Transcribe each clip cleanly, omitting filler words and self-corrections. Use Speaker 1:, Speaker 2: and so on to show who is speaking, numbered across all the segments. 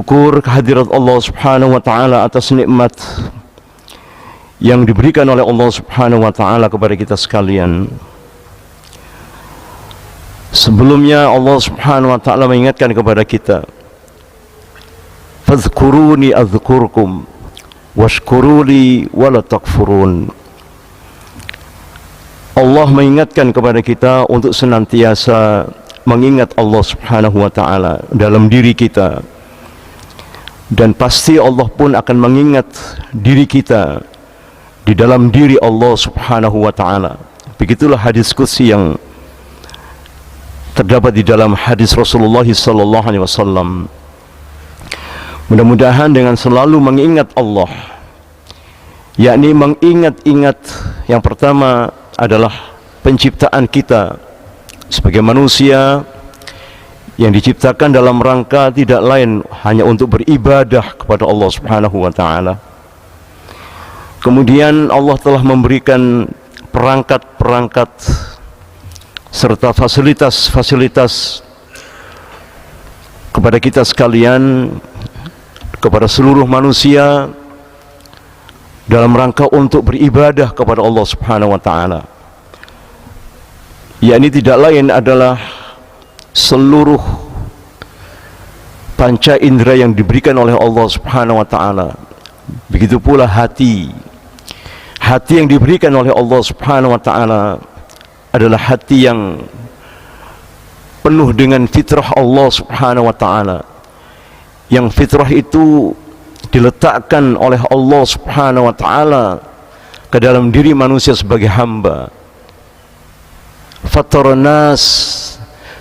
Speaker 1: syukur kehadirat Allah Subhanahu wa taala atas nikmat yang diberikan oleh Allah Subhanahu wa taala kepada kita sekalian. Sebelumnya Allah Subhanahu wa taala mengingatkan kepada kita, fadhkuruni adzkurkum washkuruli wala takfurun. Allah mengingatkan kepada kita untuk senantiasa mengingat Allah Subhanahu wa taala dalam diri kita, dan pasti Allah pun akan mengingat diri kita di dalam diri Allah Subhanahu wa taala. Begitulah hadis qudsi yang terdapat di dalam hadis Rasulullah sallallahu alaihi wasallam. Mudah-mudahan dengan selalu mengingat Allah, yakni mengingat-ingat yang pertama adalah penciptaan kita sebagai manusia yang diciptakan dalam rangka tidak lain hanya untuk beribadah kepada Allah Subhanahu wa taala. Kemudian Allah telah memberikan perangkat-perangkat serta fasilitas-fasilitas kepada kita sekalian, kepada seluruh manusia dalam rangka untuk beribadah kepada Allah Subhanahu wa taala. Yakni tidak lain adalah seluruh panca indera yang diberikan oleh Allah Subhanahu wa taala. Begitu pula hati yang diberikan oleh Allah Subhanahu wa taala adalah hati yang penuh dengan fitrah Allah Subhanahu wa taala. Yang fitrah itu diletakkan oleh Allah Subhanahu wa taala ke dalam diri manusia sebagai hamba. Fataranas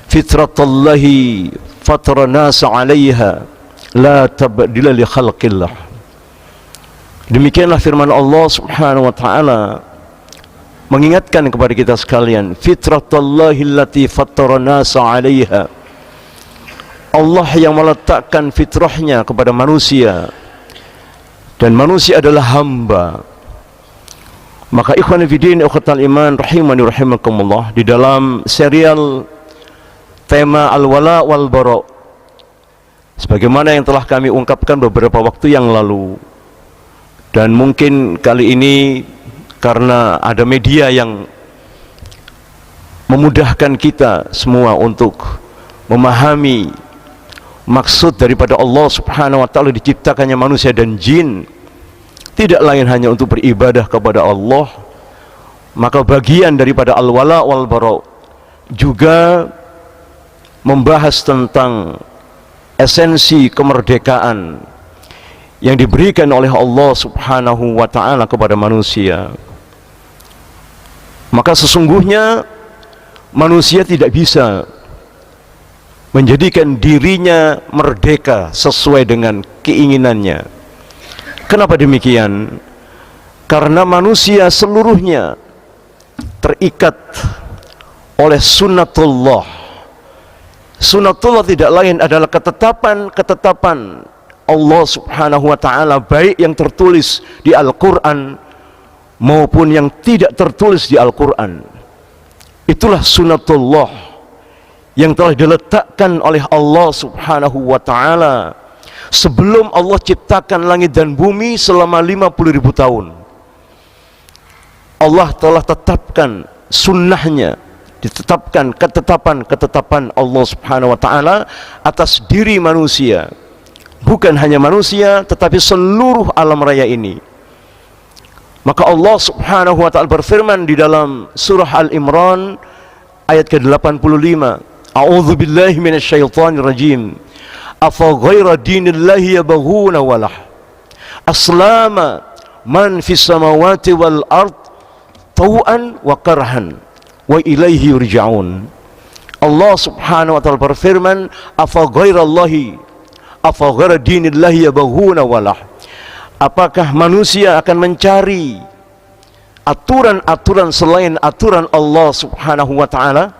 Speaker 1: fitratallahi fataranas 'alaiha la tabdila li khalqillah. Demikianlah firman Allah Subhanahu wa taala mengingatkan kepada kita sekalian, fitratallahi allati fataranas 'alaiha. Allah yang meletakkan fitrahnya kepada manusia, dan manusia adalah hamba. Maka ikhwan fillah ukhtal iman rahimani rahimakumullah, di dalam serial tema al-wala wal bara, sebagaimana yang telah kami ungkapkan beberapa waktu yang lalu, dan mungkin kali ini karena ada media yang memudahkan kita semua untuk memahami maksud daripada Allah Subhanahu wa taala diciptakannya manusia dan jin tidak lain hanya untuk beribadah kepada Allah, maka bagian daripada al-wala wal bara juga membahas tentang esensi kemerdekaan yang diberikan oleh Allah Subhanahu wa taala kepada manusia. Maka sesungguhnya manusia tidak bisa menjadikan dirinya merdeka sesuai dengan keinginannya. Kenapa demikian? Karena manusia seluruhnya terikat oleh sunnatullah. Sunnatullah tidak lain adalah ketetapan Allah Subhanahu wa taala, baik yang tertulis di Al-Qur'an maupun yang tidak tertulis di Al-Qur'an. Itulah sunnatullah yang telah diletakkan oleh Allah Subhanahu wa taala sebelum Allah ciptakan langit dan bumi selama 50.000 tahun. Allah telah tetapkan sunnahnya, ditetapkan ketetapan Allah Subhanahu wa taala atas diri manusia. Bukan hanya manusia, tetapi seluruh alam raya ini. Maka Allah Subhanahu wa taala berfirman di dalam surah Al-Imran ayat ke-85, A'udzu billahi minasyaitonir rajim. Afa ghaira dinillahi yabghuna walah aslama man fis samawati wal ard tau'an wa karhan wa ilaihi yurja'un. Allah Subhanahu wa taala berfirman, afa ghaira dinillahi yabghuna walah. Apakah manusia akan mencari aturan-aturan selain aturan Allah Subhanahu wa taala?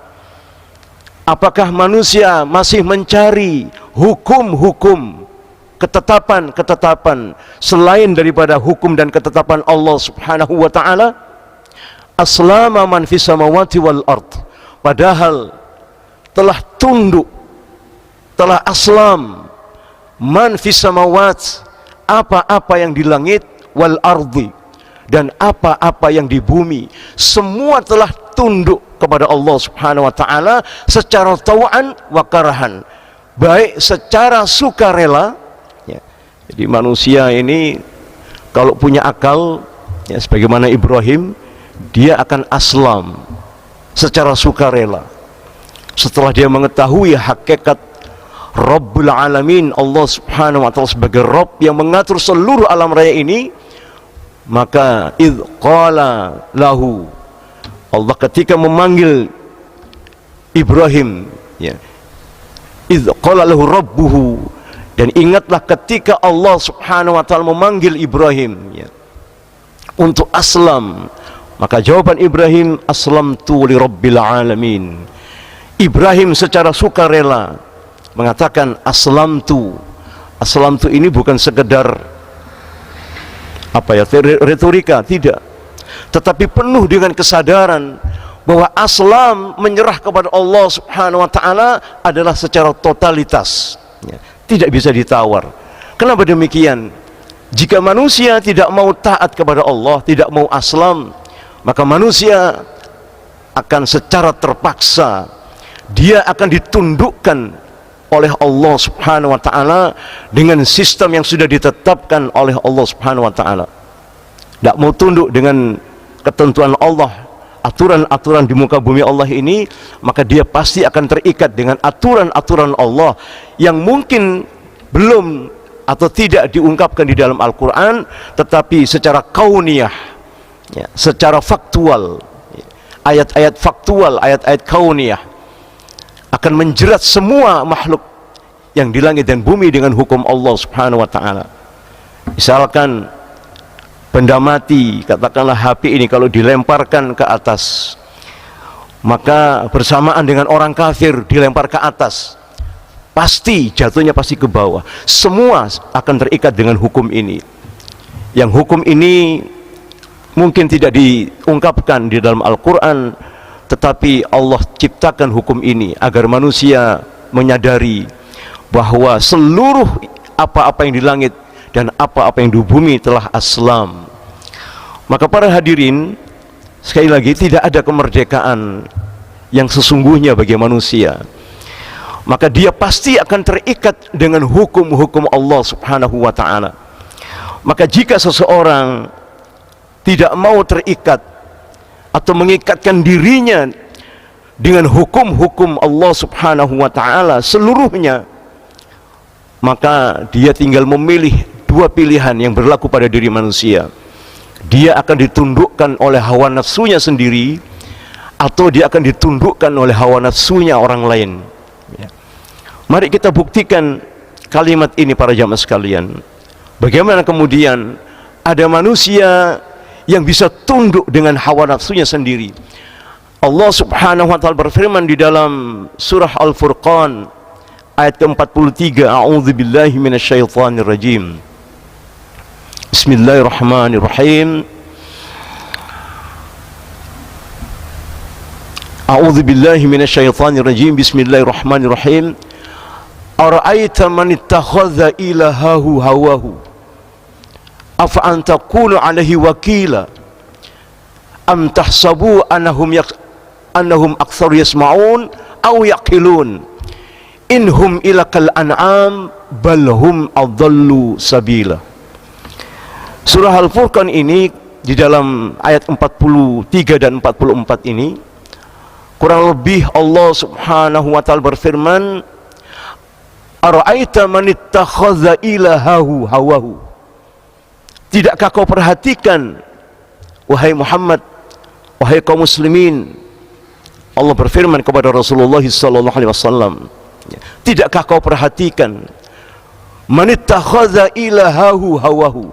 Speaker 1: Apakah manusia masih mencari hukum-hukum, ketetapan-ketetapan selain daripada hukum dan ketetapan Allah Subhanahu wa taala? Aslama man fis samawati wal ard. Padahal telah tunduk, telah aslam, man fis samawat, apa-apa yang di langit, wal ardi, dan apa-apa yang di bumi, semua telah tunduk kepada Allah Subhanahu wa taala secara tau'an wa karahan, baik secara sukarela ya. Jadi manusia ini kalau punya akal ya, sebagaimana Ibrahim, dia akan aslam secara sukarela setelah dia mengetahui hakikat Rabbul Alamin, Allah Subhanahu wa taala sebagai Rabb yang mengatur seluruh alam raya ini. Maka idh qala lahu, Allah ketika memanggil Ibrahim ya, idh qala lahu rabbuhu, dan ingatlah ketika Allah Subhanahu wa taala memanggil Ibrahim ya, untuk aslam, maka jawaban Ibrahim, aslamtu li rabbil alamin. Ibrahim secara sukarela mengatakan aslamtu. Aslamtu ini bukan sekedar retorika, tidak, tetapi penuh dengan kesadaran bahwa aslam, menyerah kepada Allah Subhanahu wa taala, adalah secara totalitas ya, tidak bisa ditawar. Kenapa demikian? Jika manusia tidak mau taat kepada Allah, tidak mau aslam, maka manusia akan secara terpaksa, dia akan ditundukkan oleh Allah Subhanahu wa taala dengan sistem yang sudah ditetapkan oleh Allah Subhanahu wa taala. Tidak mau tunduk dengan ketentuan Allah, aturan-aturan di muka bumi Allah ini, maka dia pasti akan terikat dengan aturan-aturan Allah yang mungkin belum atau tidak diungkapkan di dalam Al-Quran, tetapi secara kauniyah ya, secara faktual, ayat-ayat faktual, ayat-ayat kauniyah akan menjerat semua makhluk yang di langit dan bumi dengan hukum Allah Subhanahu wa taala. Misalkan benda mati, katakanlah HP ini, kalau dilemparkan ke atas, maka bersamaan dengan orang kafir dilempar ke atas, pasti jatuhnya pasti ke bawah. Semua akan terikat dengan hukum ini. Yang hukum ini mungkin tidak diungkapkan di dalam Al-Quran, tetapi Allah ciptakan hukum ini agar manusia menyadari bahwa seluruh apa-apa yang di langit dan apa-apa yang di bumi telah aslam. Maka para hadirin, sekali lagi, tidak ada kemerdekaan yang sesungguhnya bagi manusia. Maka dia pasti akan terikat dengan hukum-hukum Allah Subhanahu wa taala. Maka jika seseorang tidak mau terikat atau mengikatkan dirinya dengan hukum-hukum Allah Subhanahu wa taala seluruhnya, maka dia tinggal memilih dua pilihan yang berlaku pada diri manusia. Dia akan ditundukkan oleh hawa nafsunya sendiri, atau dia akan ditundukkan oleh hawa nafsunya orang lain ya. Mari kita buktikan kalimat ini para jamaah sekalian. Bagaimana kemudian ada manusia yang bisa tunduk dengan hawa nafsunya sendiri. Allah Subhanahu wa taala berfirman di dalam surah Al-Furqan ayat ke-43, a'udzubillahi minasyaitonir rajim. Bismillahirrahmanirrahim. A'udzubillahi minasyaitonir rajim. Bismillahirrahmanirrahim. Ara'aita man ittakhadha ilahahu hawahu afa anta qulu alaihi wakila am tahsabu annahum aktsaru yasma'un aw yaqilun inhum ila kal an'am bal hum adallu sabila. Surah Al-Furqan ini di dalam ayat 43 dan 44 ini kurang lebih Allah Subhanahu wa taala berfirman, ara'aita man ittakhadha ilahahu hawahu. Tidakkah kau perhatikan, wahai Muhammad, wahai kaum muslimin, Allah berfirman kepada Rasulullah sallallahu alaihi wasallam, tidakkah kau perhatikan, man ittakhadha ilahahu hawahu,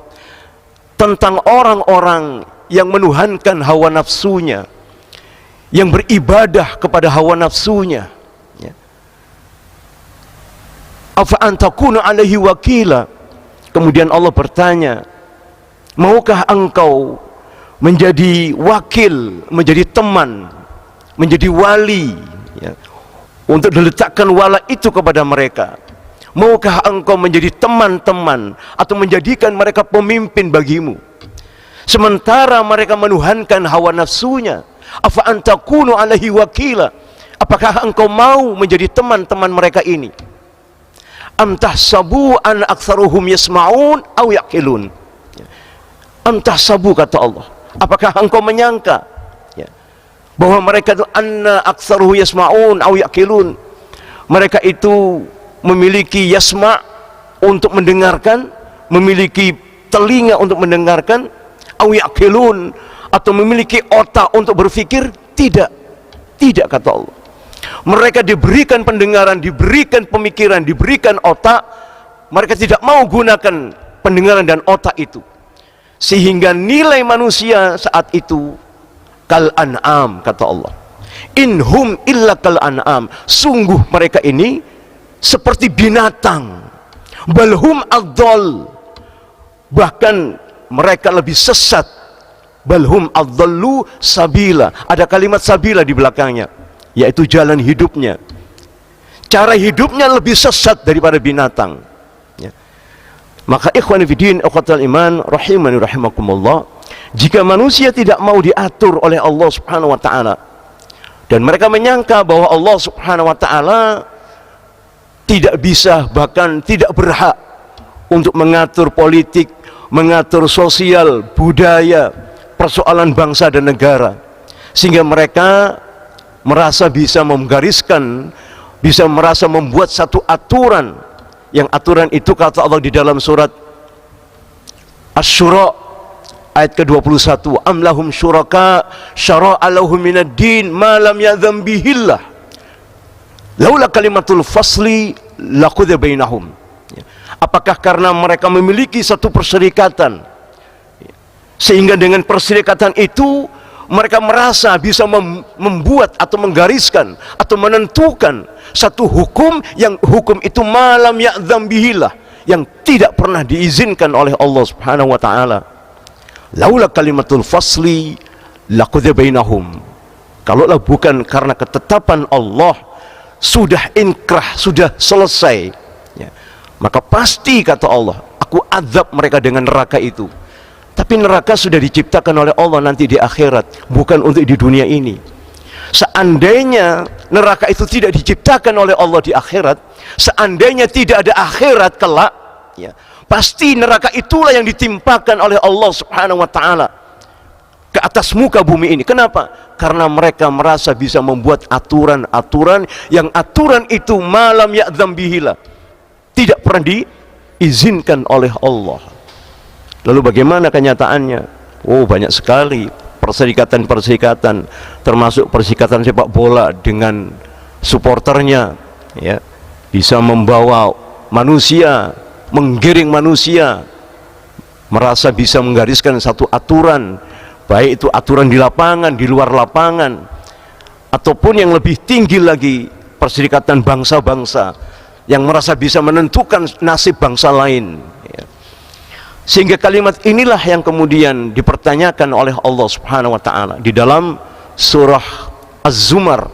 Speaker 1: tentang orang-orang yang menuhankan hawa nafsunya, yang beribadah kepada hawa nafsunya. Afa antakunu alaihi wakila. Kemudian Allah bertanya, maukah engkau menjadi wakil, menjadi teman, menjadi wali ya, untuk diletakkan wala itu kepada mereka? Maukah engkau menjadi teman-teman atau menjadikan mereka pemimpin bagimu, sementara mereka menuhankan hawa nafsunya? Afa antakunu alaihi wakila, apakah engkau mau menjadi teman-teman mereka ini? Am tahsabu an aktsaruhum yasma'un aw yaqilun. Am tahsabu, kata Allah, apakah engkau menyangka bahwa mereka itu anna aktsaruhum yasma'un aw yaqilun, mereka itu memiliki yasma' untuk mendengarkan, memiliki telinga untuk mendengarkan, aw yaqilun, atau memiliki otak untuk berpikir? Tidak, kata Allah. Mereka diberikan pendengaran, diberikan pemikiran, diberikan otak, mereka tidak mau gunakan pendengaran dan otak itu, sehingga nilai manusia saat itu kal an'am, kata Allah. Inhum illa kal an'am, sungguh mereka ini seperti binatang. Balhum adzal, bahkan mereka lebih sesat. Balhum adzallu sabila, ada kalimat sabila di belakangnya, yaitu jalan hidupnya. Cara hidupnya lebih sesat daripada binatang. Maka ikhwan fillah, ukhwatal iman, rahimani rahimakumullah, jika manusia tidak mau diatur oleh Allah Subhanahu wa taala, dan mereka menyangka bahwa Allah Subhanahu wa taala tidak bisa, bahkan tidak berhak untuk mengatur politik, mengatur sosial, budaya, persoalan bangsa dan negara, sehingga mereka merasa bisa menggariskan, bisa merasa membuat satu aturan, yang aturan itu kata Allah di dalam surat Asy-Syura ayat ke-21, am lahum syuraka syara'a lahum minad din ma lam ya'dzam bihillah laula kalimatul fasli laqudhiya bainahum. Apakah karena mereka memiliki satu perserikatan, sehingga dengan perserikatan itu mereka merasa bisa membuat atau menggariskan atau menentukan satu hukum, yang hukum itu malam ya'dzam bihillah, yang tidak pernah diizinkan oleh Allah Subhanahu wa taala. Laula kalimatul fasli laqudhiya bainahum, kalaulah bukan karena ketetapan Allah sudah inkrah, sudah selesai, maka pasti, kata Allah, aku azab mereka dengan neraka itu. Tapi neraka sudah diciptakan oleh Allah nanti di akhirat, bukan untuk di dunia ini. Seandainya neraka itu tidak diciptakan oleh Allah di akhirat, seandainya tidak ada akhirat kelak, pasti neraka itulah yang ditimpakan oleh Allah Subhanahu wa taala ke atas muka bumi ini. Kenapa? Karena mereka merasa bisa membuat aturan-aturan, yang aturan itu malam ya'dzam bihillah, tidak pernah diizinkan oleh Allah. Lalu bagaimana kenyataannya? Oh, banyak sekali perserikatan-perserikatan, termasuk perserikatan sepak bola dengan supporternya, bisa membawa manusia, menggiring manusia, merasa bisa menggariskan satu aturan, baik itu aturan di lapangan, di luar lapangan, ataupun yang lebih tinggi lagi, perserikatan bangsa-bangsa yang merasa bisa menentukan nasib bangsa lain. Sehingga kalimat inilah yang kemudian dipertanyakan oleh Allah Subhanahu wa taala di dalam surah Az-Zumar.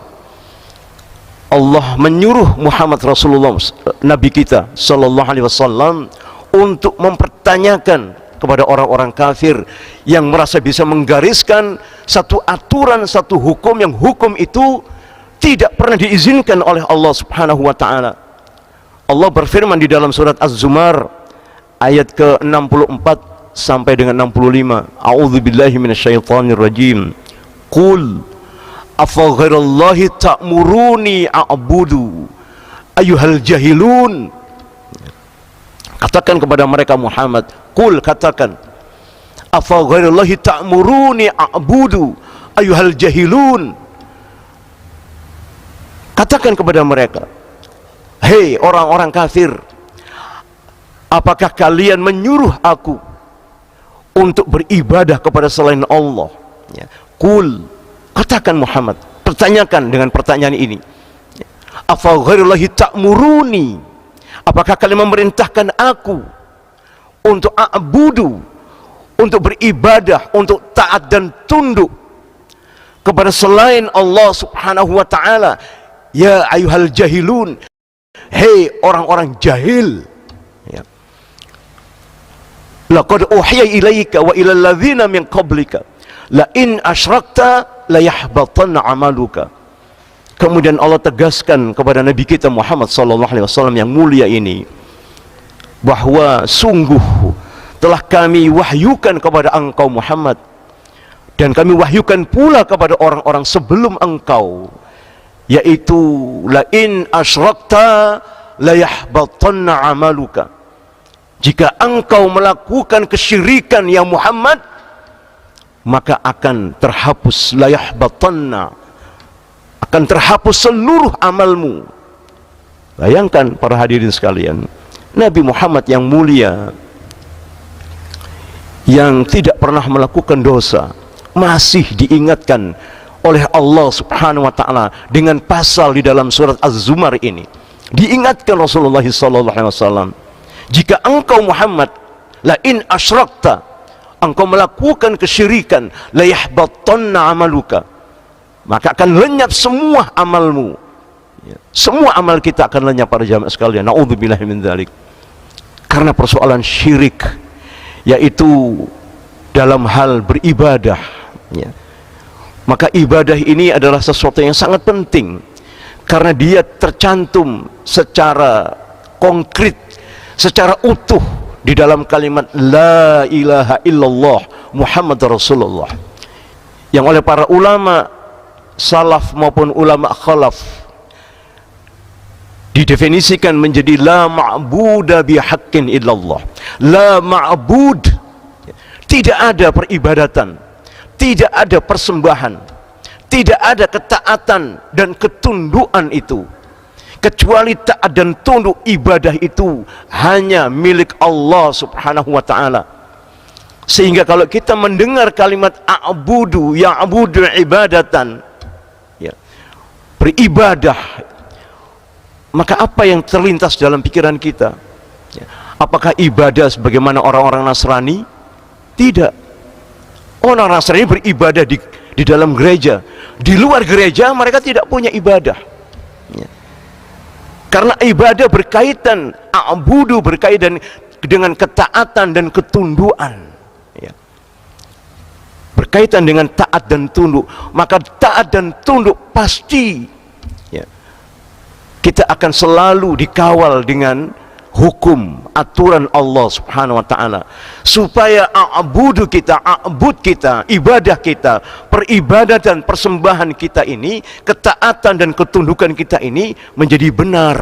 Speaker 1: Allah menyuruh Muhammad Rasulullah, Nabi kita sallallahu alaihi wasallam, untuk mempertanyakan kepada orang-orang kafir yang merasa bisa menggariskan satu aturan, satu hukum, yang hukum itu tidak pernah diizinkan oleh Allah Subhanahu wa taala. Allah berfirman di dalam surat Az-Zumar ayat ke-64 sampai dengan 65. A'udzubillahi minasyaitonir rajim. Qul afa ghairallahi ta'muruni a'budu ayyuhal jahilun. Katakan kepada mereka Muhammad, qul, katakan, afa ghairallahi ta'muruni a'budu ayyuhal jahilun. Katakan kepada mereka, hei orang-orang kafir, apakah kalian menyuruh aku untuk beribadah kepada selain Allah? Qul, katakan Muhammad, pertanyakan dengan pertanyaan ini, afa ghairallahi ta'muruni, apakah kalian memerintahkan aku untuk a'budu, untuk beribadah, untuk taat dan tunduk kepada selain Allah Subhanahu wa ta'ala? Ya ayyuhal jahilun, Hei orang-orang jahil, ya. Laqad uhiya ilaika wa ilal ladzina min qablika la in asyrakta la yahbatanna amaluka. Kemudian Allah tegaskan kepada Nabi kita Muhammad sallallahu alaihi wasallam yang mulia ini bahwa sungguh telah kami wahyukan kepada engkau Muhammad, dan kami wahyukan pula kepada orang-orang sebelum engkau, yaitu la in asyrakta la yahbatanna amaluka. Jika engkau melakukan kesyirikan ya Muhammad, maka akan terhapus, la yahbatanna, akan terhapus seluruh amalmu. Bayangkan para hadirin sekalian, Nabi Muhammad yang mulia, yang tidak pernah melakukan dosa, masih diingatkan oleh Allah subhanahu wa ta'ala dengan pasal di dalam surat Az-Zumar ini. Diingatkan Rasulullah SAW, jika engkau Muhammad la in asyrakta, engkau melakukan kesyirikan, la yahbatanna amaluka, maka akan lenyap semua amalmu. Semua amal kita akan lenyap para jamaah sekalian. Na'udzubillahi min dzalik. Karena persoalan syirik, yaitu dalam hal beribadah, ya. Maka ibadah ini adalah sesuatu yang sangat penting, karena dia tercantum secara konkret, secara utuh di dalam kalimat la ilaha illallah Muhammad Rasulullah, yang oleh para ulama salaf maupun ulama khalaf didefinisikan menjadi la ma'buda bihaqqin illallah. La ma'bud, tidak ada peribadatan, tidak ada persembahan, tidak ada ketaatan dan ketundukan itu, kecuali taat dan tunduk ibadah itu hanya milik Allah subhanahu wa ta'ala. Sehingga kalau kita mendengar kalimat a'budu, ya'budu ibadatan, ya, beribadah, maka apa yang terlintas dalam pikiran kita? Ya, apakah ibadah sebagaimana orang-orang Nasrani? Tidak. Orang Nasrani beribadah di dalam gereja, di luar gereja mereka tidak punya ibadah, ya. Karena ibadah berkaitan, a'budu berkaitan dengan ketaatan dan ketundukan, ya. Berkaitan dengan taat dan tunduk, maka taat dan tunduk pasti, ya, kita akan selalu dikawal dengan hukum, aturan Allah subhanahu wa ta'ala, supaya a'budu kita, a'bud kita, ibadah kita, peribadatan, persembahan kita ini, ketaatan dan ketundukan kita ini menjadi benar.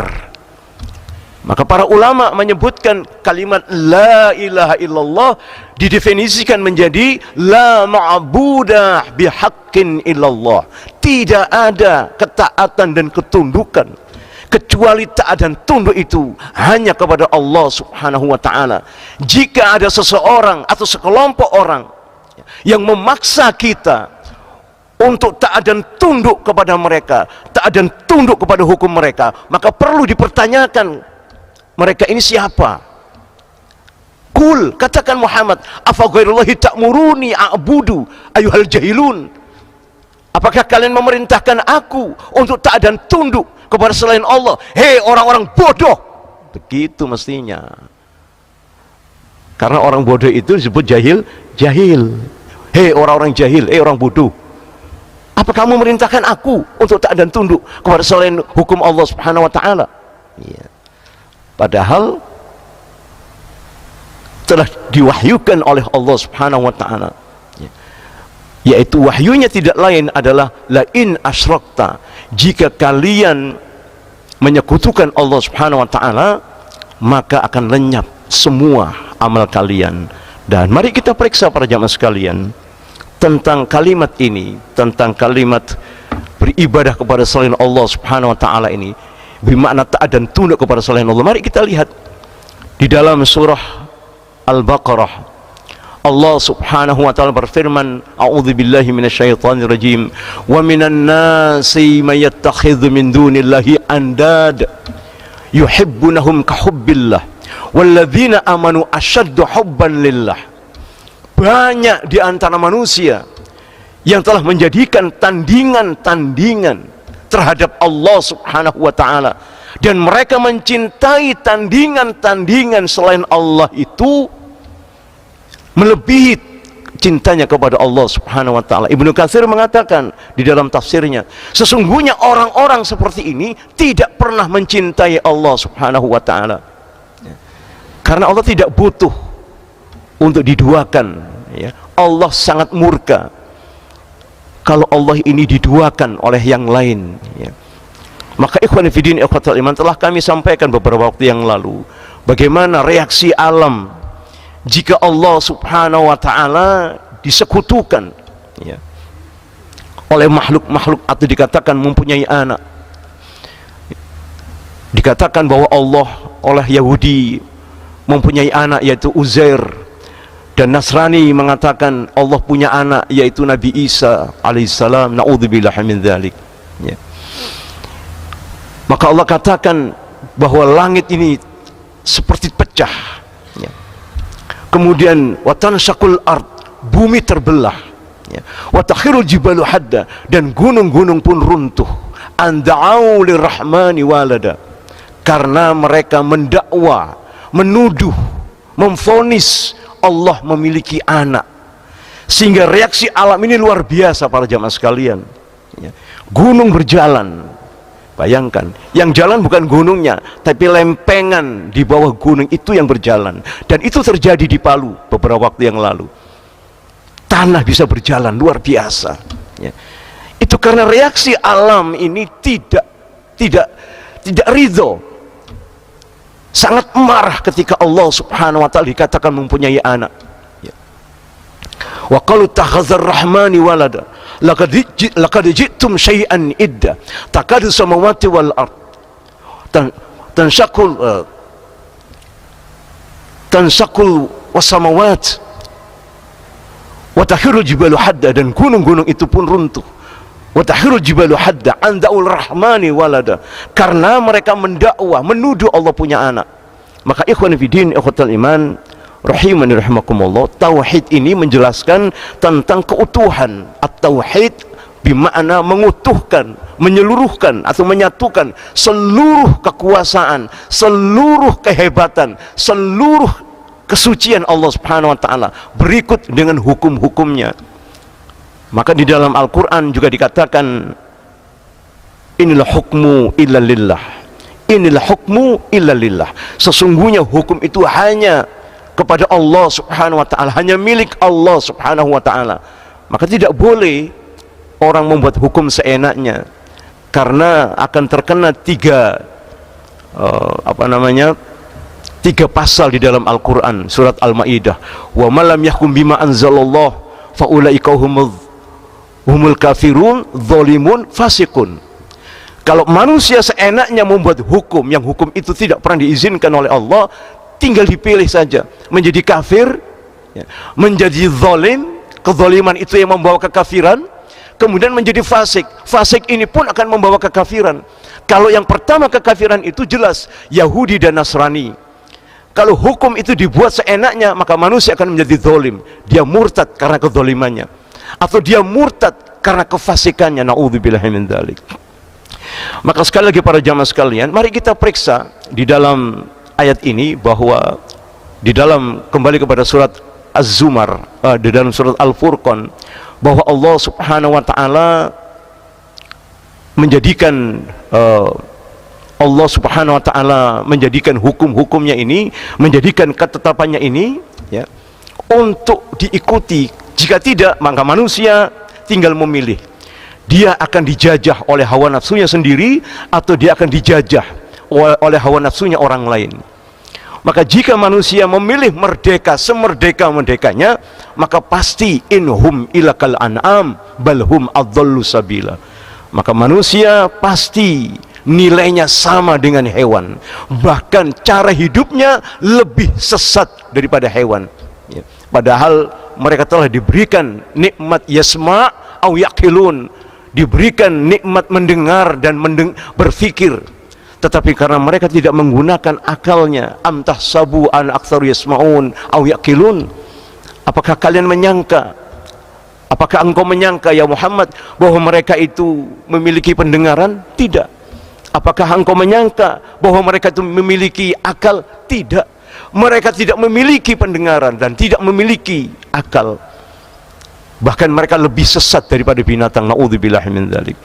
Speaker 1: Maka para ulama menyebutkan kalimat la ilaha illallah didefinisikan menjadi la ma'budah bihaqqin illallah. Tidak ada ketaatan dan ketundukan kecuali taat dan tunduk itu hanya kepada Allah subhanahu wa ta'ala. Jika ada seseorang atau sekelompok orang yang memaksa kita untuk taat dan tunduk kepada mereka, taat dan tunduk kepada hukum mereka, maka perlu dipertanyakan, mereka ini siapa? Kul, katakan Muhammad, afa ghairullahi ta'muruni a'budu ayuhal jahilun. Apakah kalian memerintahkan aku untuk taat dan tunduk kepada selain Allah? Hei orang-orang bodoh. Begitu mestinya. Karena orang bodoh itu disebut jahil. Hei orang-orang jahil, hei orang bodoh, apa kamu memerintahkan aku untuk taat dan tunduk kepada selain hukum Allah subhanahu wa ta'ala? Ya. Padahal telah diwahyukan oleh Allah subhanahu wa ta'ala, yaitu wahyunya tidak lain adalah la in asyrakta, jika kalian menyekutukan Allah subhanahu wa ta'ala, maka akan lenyap semua amal kalian. Dan mari kita periksa para jamaah sekalian tentang kalimat ini, tentang kalimat beribadah kepada selain Allah subhanahu wa ta'ala ini, bermakna taat dan tunduk kepada selain Allah. Mari kita lihat di dalam surah Al-Baqarah, Allah subhanahu wa ta'ala berfirman, a'udzubillahi minasyaitonir rajim, wa minan nasi may yattakhidhu min dunillahi andad yuhibbunahum ka hubbillah walladzina amanu asyaddu hubban lillah. Banyak di antara manusia yang telah menjadikan tandingan-tandingan terhadap Allah subhanahu wa ta'ala, dan mereka mencintai tandingan-tandingan selain Allah itu melebihi cintanya kepada Allah Subhanahu wa taala. Ibnu Katsir mengatakan di dalam tafsirnya, sesungguhnya orang-orang seperti ini tidak pernah mencintai Allah Subhanahu wa taala. Karena Allah tidak butuh untuk diduakan, ya. Allah sangat murka kalau Allah ini diduakan oleh yang lain, ya. Maka ikhwan fillah ikhwatul iman, telah kami sampaikan beberapa waktu yang lalu bagaimana reaksi alam jika Allah Subhanahu wa taala disekutukan, ya, oleh makhluk-makhluk atau dikatakan mempunyai anak. Dikatakan bahwa Allah oleh Yahudi mempunyai anak yaitu Uzair, dan Nasrani mengatakan Allah punya anak yaitu Nabi Isa alaihissalam. Na'udzubillah min dzalik, ya. Maka Allah katakan bahwa langit ini seperti pecah, ya. Kemudian watansaqul ard, bumi terbelah, ya. Watakhirul jibalu hadda, dan gunung-gunung pun runtuh. Anda'au lirrahmani walada, karena mereka mendakwa, menuduh, memvonis Allah memiliki anak. Sehingga reaksi alam ini luar biasa para jamaah sekalian, ya. Gunung berjalan. Bayangkan, yang jalan bukan gunungnya, tapi lempengan di bawah gunung itu yang berjalan. Dan itu terjadi di Palu beberapa waktu yang lalu. Tanah bisa berjalan, luar biasa, ya. Itu karena reaksi alam ini tidak ridho, sangat marah ketika Allah Subhanahu wa taala dikatakan mempunyai anak, ya. Wa qalu takhazar rahmani walada laqad ji'tum syai'an idda takadu samawati wal ard tansaqul wasamawat wa tahirul jibalu hadda, dan gunung-gunung itu pun runtuh. Wa tahirul jibalu hadda andaul rahmani walada, karena mereka mendakwa, menuduh Allah punya anak. Maka ikhwan fillah ikhwatul iman rahimani rahimakumullah, tauhid ini menjelaskan tentang keutuhan. At-tauhid bermakna mengutuhkan, menyeluruhkan atau menyatukan seluruh kekuasaan, seluruh kehebatan, seluruh kesucian Allah Subhanahu wa taala berikut dengan hukum-hukumnya. Maka di dalam Al-Qur'an juga dikatakan inilah hukmu illa lillah, inilah hukmu illa lillah, sesungguhnya hukum itu hanya kepada Allah Subhanahu wa taala, hanya milik Allah Subhanahu wa taala. Maka tidak boleh orang membuat hukum seenaknya, karena akan terkena tiga pasal di dalam Al-Qur'an, surat Al-Maidah. Wa man lam yahkum bima anzalallah fa ulaika humul kafirun dzalimun fasiqun. Kalau manusia seenaknya membuat hukum yang hukum itu tidak pernah diizinkan oleh Allah, tinggal dipilih saja, menjadi kafir, ya, menjadi zalim, kezaliman itu yang membawa kekafiran, kemudian menjadi fasik, fasik ini pun akan membawa kekafiran. Kalau yang pertama kekafiran itu jelas Yahudi dan Nasrani. Kalau hukum itu dibuat seenaknya, maka manusia akan menjadi zalim, dia murtad karena kezalimannya, atau dia murtad karena kefasikannya. Na'udzubillah min dzalik. Maka sekali lagi para jamaah sekalian, mari kita periksa di dalam ayat ini bahwa di dalam, kembali kepada surat Az-Zumar, di dalam surat Al-Furqan, bahwa Allah Subhanahu wa taala menjadikan Allah Subhanahu wa taala menjadikan hukum-hukumnya ini, menjadikan ketetapannya ini, ya, untuk diikuti. Jika tidak, maka manusia tinggal memilih. Dia akan dijajah oleh hawa nafsunya sendiri, atau dia akan dijajah oleh hawa nafsunya orang lain. Maka jika manusia memilih merdeka semerdeka-merdekanya, maka pasti inhum ilakal an'am balhum adhallu sabila. Maka manusia pasti nilainya sama dengan hewan, bahkan cara hidupnya lebih sesat daripada hewan, ya. Padahal mereka telah diberikan nikmat yasma' au yaqilun, diberikan nikmat mendengar dan berpikir, tetapi karena mereka tidak menggunakan akalnya. Am tahsabu an aktsaru yasma'un au yaqilun, apakah kalian menyangka, apakah engkau menyangka ya Muhammad bahwa mereka itu memiliki pendengaran? Tidak. Apakah engkau menyangka bahwa mereka itu memiliki akal? Tidak. Mereka tidak memiliki pendengaran dan tidak memiliki akal. Bahkan mereka lebih sesat daripada binatang. Na'udzubillahi min dzalik.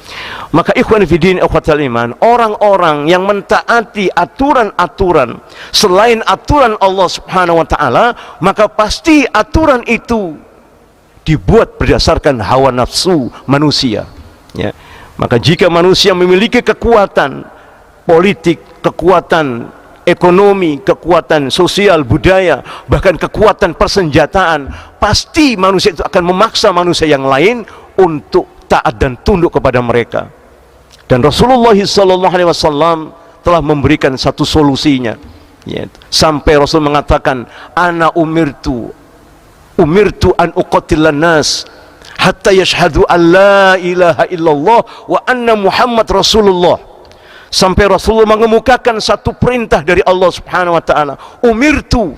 Speaker 1: Maka ikhwan fillah ikhwatal iman, orang-orang yang mentaati aturan-aturan selain aturan Allah Subhanahu wa taala, maka pasti aturan itu dibuat berdasarkan hawa nafsu manusia, ya. Maka jika manusia memiliki kekuatan politik, kekuatan ekonomi, kekuatan sosial, budaya, bahkan kekuatan persenjataan, pasti manusia itu akan memaksa manusia yang lain untuk taat dan tunduk kepada mereka. Dan Rasulullah SAW telah memberikan satu solusinya, ya. Sampai Rasul mengatakan, ana umirtu an uqatilan nas hatta yashhadu an la ilaha illallah wa anna Muhammad Rasulullah. Sampai Rasulullah mengemukakan satu perintah dari Allah Subhanahu wa taala. Umirtu,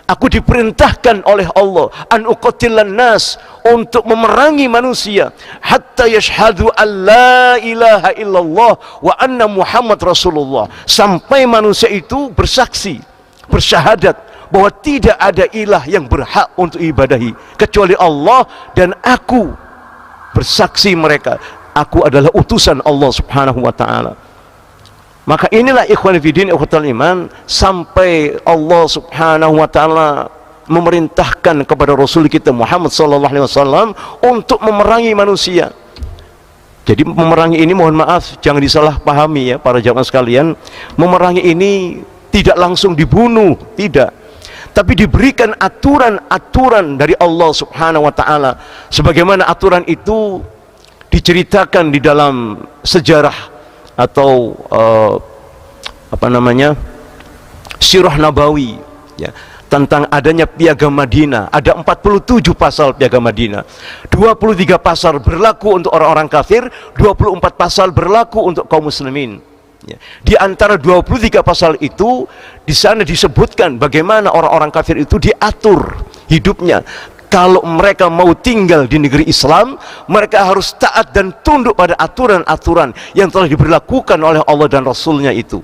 Speaker 1: aku diperintahkan oleh Allah, an uqatilan nas, untuk memerangi manusia, hatta yashhadu an la ilaha illallah wa anna Muhammad Rasulullah, sampai manusia itu bersaksi, bersyahadat bahwa tidak ada ilah yang berhak untuk ibadahi kecuali Allah, dan aku bersaksi mereka, aku adalah utusan Allah Subhanahu wa taala. Maka inilah ikhwan fillah ikhwatal iman, sampai Allah Subhanahu wa taala memerintahkan kepada Rasul kita Muhammad sallallahu alaihi wasallam untuk memerangi manusia. Jadi memerangi ini, mohon maaf jangan disalahpahami ya para jamaah sekalian, memerangi ini tidak langsung dibunuh, tidak, tapi diberikan aturan-aturan dari Allah Subhanahu wa taala, sebagaimana aturan itu diceritakan di dalam sejarah atau Sirah Nabawi, ya, tentang adanya piagam Madinah. Ada 47 pasal piagam Madinah. 23 pasal berlaku untuk orang-orang kafir, 24 pasal berlaku untuk kaum muslimin. Ya. Di antara 23 pasal itu, di sana disebutkan bagaimana orang-orang kafir itu diatur hidupnya. Kalau mereka mau tinggal di negeri Islam, mereka harus taat dan tunduk pada aturan-aturan yang telah diberlakukan oleh Allah dan Rasulnya itu.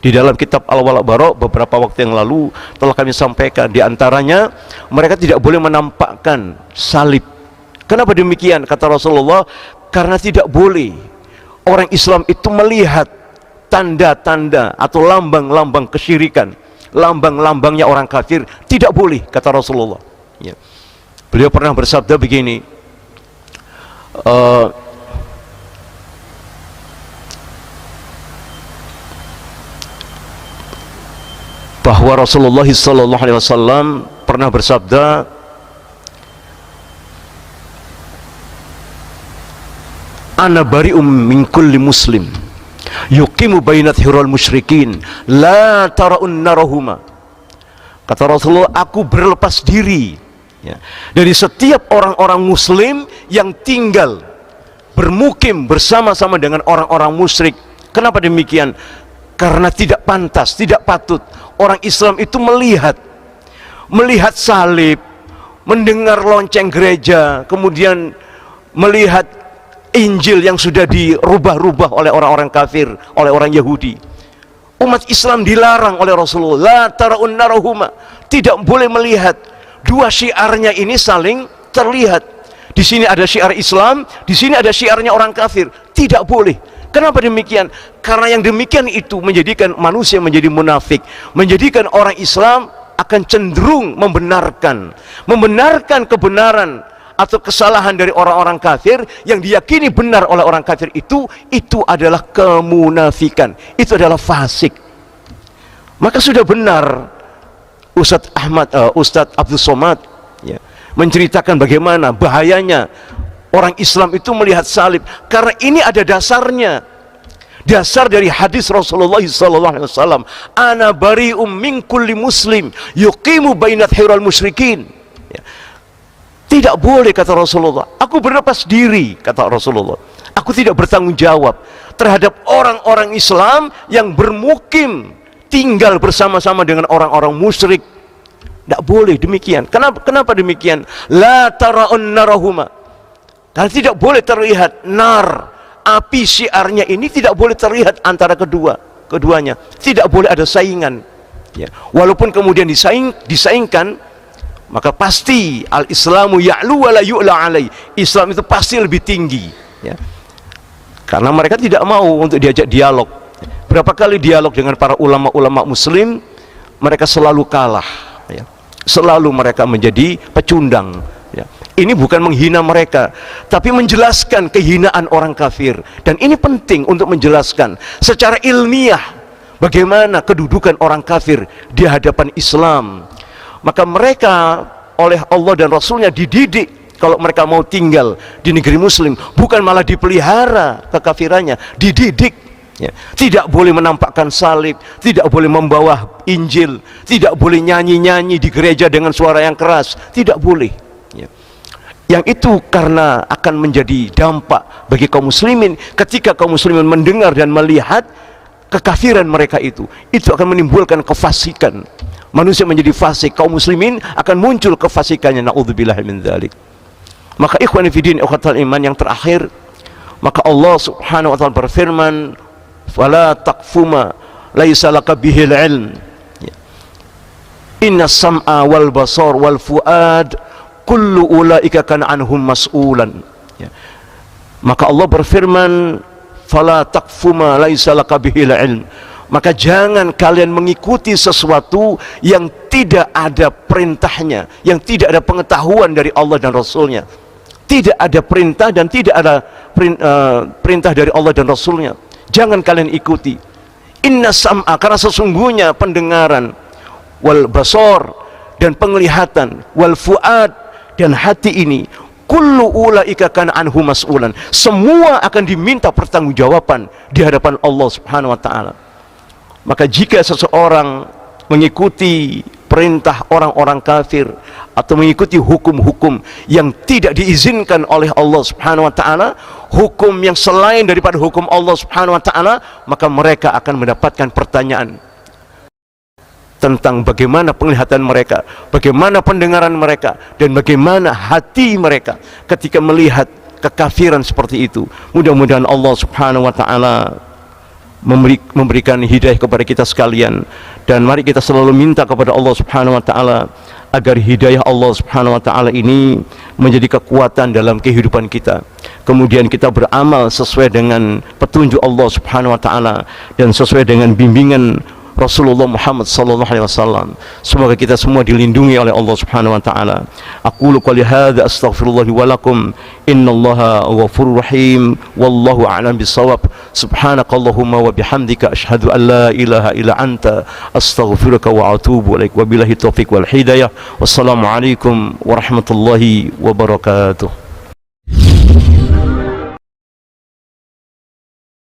Speaker 1: Di dalam kitab Al-Wala' Bara' beberapa waktu yang lalu telah kami sampaikan, di antaranya mereka tidak boleh menampakkan salib. Kenapa demikian? Kata Rasulullah, karena tidak boleh orang Islam itu melihat tanda-tanda atau lambang-lambang kesyirikan, lambang-lambangnya orang kafir, tidak boleh, kata Rasulullah, ya. Beliau pernah bersabda begini, bahwa Rasulullah SAW pernah bersabda, ana bari'um min kulli muslim yuqimu bainat hirul musyrikin la tara'un narahuma. Kata Rasulullah, aku berlepas diri, ya, dari setiap orang-orang muslim yang tinggal bermukim bersama-sama dengan orang-orang musyrik. Kenapa demikian? Karena tidak pantas, tidak patut orang Islam itu melihat salib, mendengar lonceng gereja, kemudian melihat Injil yang sudah dirubah-rubah oleh orang-orang kafir, oleh orang Yahudi. Umat Islam dilarang oleh Rasulullah, la tara'un narahuma, tidak boleh melihat. Dua syiarnya ini saling terlihat. Di sini ada syiar Islam, di sini ada syiarnya orang kafir. Tidak boleh. Kenapa demikian? Karena yang demikian itu menjadikan manusia menjadi munafik, menjadikan orang Islam akan cenderung membenarkan kebenaran atau kesalahan dari orang-orang kafir yang diyakini benar oleh orang kafir itu adalah kemunafikan, itu adalah fasik. Maka sudah benar Ustadz Abdul Somad, ya, menceritakan bagaimana bahayanya orang Islam itu melihat salib, karena ini ada dasarnya. Dasar dari hadis Rasulullah SAW, ana bari'um min kulli muslim yuqimu bainat hirul musyrikin. Ya. Tidak boleh, kata Rasulullah, aku berlepas diri, kata Rasulullah, aku tidak bertanggung jawab terhadap orang-orang Islam yang bermukim, tinggal bersama-sama dengan orang-orang musyrik. Tidak boleh demikian. Kenapa demikian? La tara'un narahuma, karena tidak boleh terlihat nar, api syiarnya ini tidak boleh terlihat antara keduanya, tidak boleh ada saingan, ya. Walaupun kemudian disaingkan, maka pasti al-islamu ya'lu wa la yu'la alai, Islam itu pasti lebih tinggi, ya. Karena mereka tidak mau untuk diajak dialog. Berapa kali dialog dengan para ulama-ulama muslim, mereka selalu kalah, ya. Selalu mereka menjadi pecundang, ya. Ini bukan menghina mereka, tapi menjelaskan kehinaan orang kafir. Dan ini penting untuk menjelaskan secara ilmiah bagaimana kedudukan orang kafir di hadapan Islam. Maka mereka oleh Allah dan Rasulnya dididik, kalau mereka mau tinggal di negeri muslim, bukan malah dipelihara kekafirannya, dididik, ya. Tidak boleh menampakkan salib, tidak boleh membawa Injil, tidak boleh nyanyi-nyanyi di gereja dengan suara yang keras, tidak boleh, ya. Yang itu karena akan menjadi dampak bagi kaum muslimin. Ketika kaum muslimin mendengar dan melihat kekafiran mereka itu akan menimbulkan kefasikan. Manusia menjadi fasik, kaum muslimin akan muncul kefasikannya, naudzubillah min dzalik. Maka ikhwani fiddin, ikhwatal iman, yang terakhir, maka Allah Subhanahu wa taala berfirman, "Fala taqfuma laisa laka bihil ilm." Inna sam'a wal basar wal fuad kullu ulaika kana anhum mas'ulan. Ya. Maka Allah berfirman, "Fala taqfuma laisa laka bihil ilm." Maka jangan kalian mengikuti sesuatu yang tidak ada perintahnya, yang tidak ada pengetahuan dari Allah dan Rasulnya. Tidak ada perintah dan tidak ada perintah dari Allah dan Rasulnya. Jangan kalian ikuti. Inna sam'a, karena sesungguhnya pendengaran, wal basar, dan penglihatan, wal fuad, dan hati ini, kullu ulaika kana anhu mas'ulan, semua akan diminta pertanggungjawaban di hadapan Allah Subhanahu wa taala. Maka jika seseorang mengikuti perintah orang-orang kafir atau mengikuti hukum-hukum yang tidak diizinkan oleh Allah Subhanahu wa taala, hukum yang selain daripada hukum Allah Subhanahu wa taala, maka mereka akan mendapatkan pertanyaan tentang bagaimana penglihatan mereka, bagaimana pendengaran mereka, dan bagaimana hati mereka ketika melihat kekafiran seperti itu. Mudah-mudahan Allah Subhanahu wa taala memberikan hidayah kepada kita sekalian, dan mari kita selalu minta kepada Allah Subhanahu wa taala agar hidayah Allah Subhanahu wa taala ini menjadi kekuatan dalam kehidupan kita. Kemudian kita beramal sesuai dengan petunjuk Allah Subhanahu wa taala dan sesuai dengan bimbingan Rasulullah Muhammad sallallahu alaihi wasallam. Semoga kita semua dilindungi oleh Allah Subhanahu wa taala. Aqulu qouli hadza astaghfirullah wa lakum, innallaha ghafurur rahim, wallahu a'lam bissawab. Subhanakallahumma wa bihamdika asyhadu an la ilaha illa anta astaghfiruka wa atubu ilaik. Wabillahi taufiq wal hidayah. Wassalamu alaikum warahmatullahi wabarakatuh.